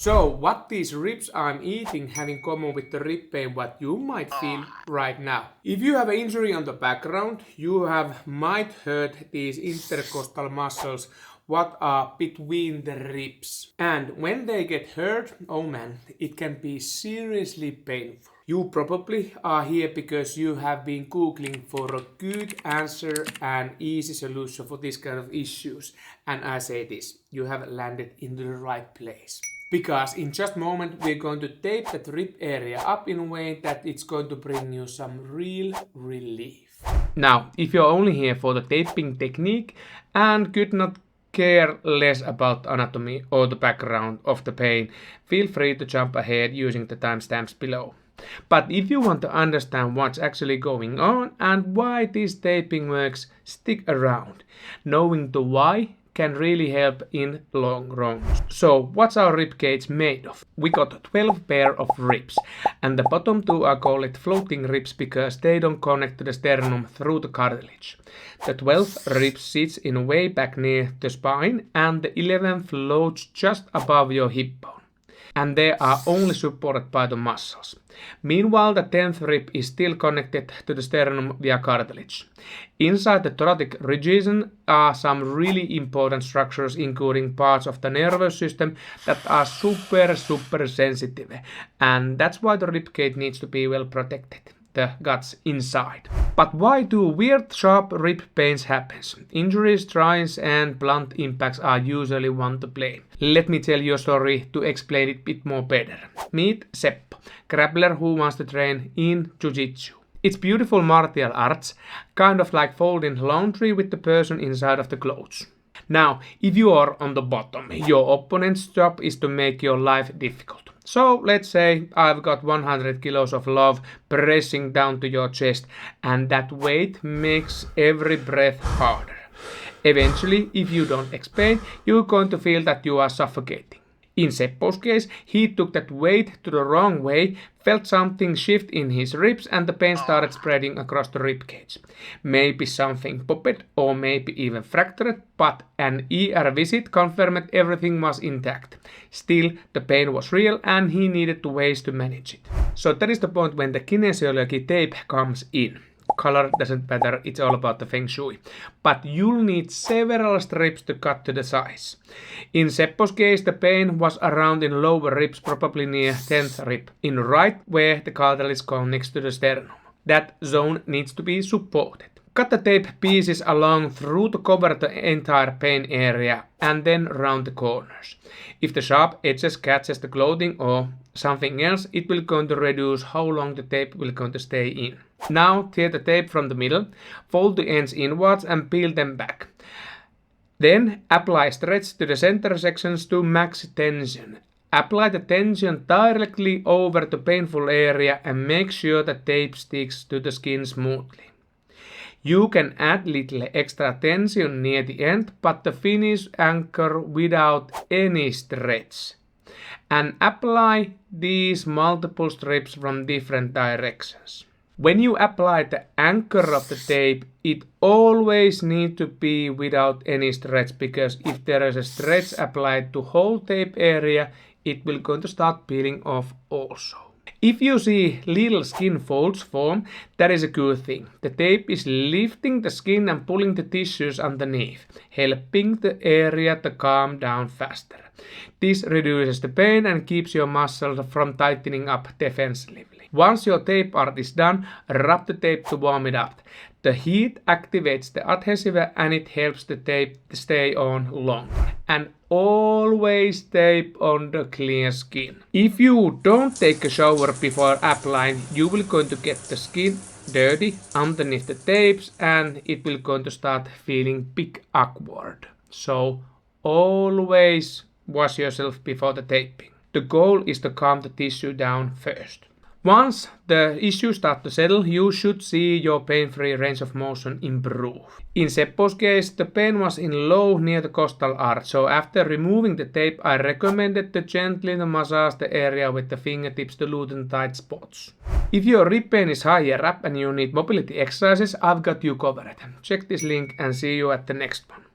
So, what these ribs I'm eating have in common with the rib pain what you might feel right now? If you have an injury on the background, you might hurt these intercostal muscles what are between the ribs. And when they get hurt, oh man, it can be seriously painful. You probably are here because you have been googling for a good answer and easy solution for this kind of issues. And I say this, you have landed in the right place. Because in just a moment we're going to tape that rib area up in a way that it's going to bring you some real relief. Now, if you're only here for the taping technique and could not care less about anatomy or the background of the pain, feel free to jump ahead using the timestamps below. But if you want to understand what's actually going on and why this taping works, stick around. Knowing the why can really help in long run. So what's our rib cage made of? We got 12 pair of ribs, and the bottom two are called floating ribs because they don't connect to the sternum through the cartilage. The 12th rib sits in way back near the spine and the 11th floats just above your hip bone. And they are only supported by the muscles. Meanwhile, the 10th rib is still connected to the sternum via cartilage. Inside the thoracic region are some really important structures, including parts of the nervous system that are super sensitive. And that's why the rib cage needs to be well protected. The guts inside. But why do weird sharp rib pains happen? Injuries, strains and blunt impacts are usually one to blame. Let me tell you a story to explain it a bit more better. Meet Seppo, grappler who wants to train in Jiu-Jitsu. It's beautiful martial arts, kind of like folding laundry with the person inside of the clothes. Now, if you are on the bottom, your opponent's job is to make your life difficult. So let's say I've got 100 kilos of love pressing down to your chest, and that weight makes every breath harder. Eventually, if you don't explain, you're going to feel that you are suffocating. In Seppo's case, he took that weight to the wrong way, felt something shift in his ribs, and the pain started spreading across the rib cage. Maybe something popped or maybe even fractured, but an ER visit confirmed everything was intact. Still, the pain was real and he needed ways to manage it. So that is the point when the kinesiology tape comes in. Color doesn't matter, it's all about the feng shui. But you'll need several strips to cut to the size. In Seppo's case, the pain was around in lower ribs, probably near 10th rib, in right where the cartilage connects to the sternum. That zone needs to be supported. Cut the tape pieces along through to cover the entire pain area and then round the corners. If the sharp edges catches the clothing or something else, it will going to reduce how long the tape will going to stay in. Now tear the tape from the middle, fold the ends inwards and peel them back. Then apply stretch to the center sections to max tension. Apply the tension directly over the painful area and make sure the tape sticks to the skin smoothly. You can add little extra tension near the end, but the finish anchor without any stretch. And apply these multiple strips from different directions. When you apply the anchor of the tape, it always needs to be without any stretch, because if there is a stretch applied to whole tape area, it will going to start peeling off also. If you see little skin folds form, that is a good thing. The tape is lifting the skin and pulling the tissues underneath, helping the area to calm down faster. This reduces the pain and keeps your muscles from tightening up defensively. Once your tape art is done, rub the tape to warm it up. The heat activates the adhesive and it helps the tape stay on longer. And always tape on the clear skin. If you don't take a shower before applying, you will going to get the skin dirty underneath the tapes and it will going to start feeling big awkward. So always wash yourself before the taping. The goal is to calm the tissue down first. Once the issues start to settle, you should see your pain-free range of motion improve. In Seppo's case, the pain was in low near the costal arch, so after removing the tape, I recommended to gently massage the area with the fingertips to loosen tight spots. If your rib pain is higher up and you need mobility exercises, I've got you covered. Check this link and see you at the next one.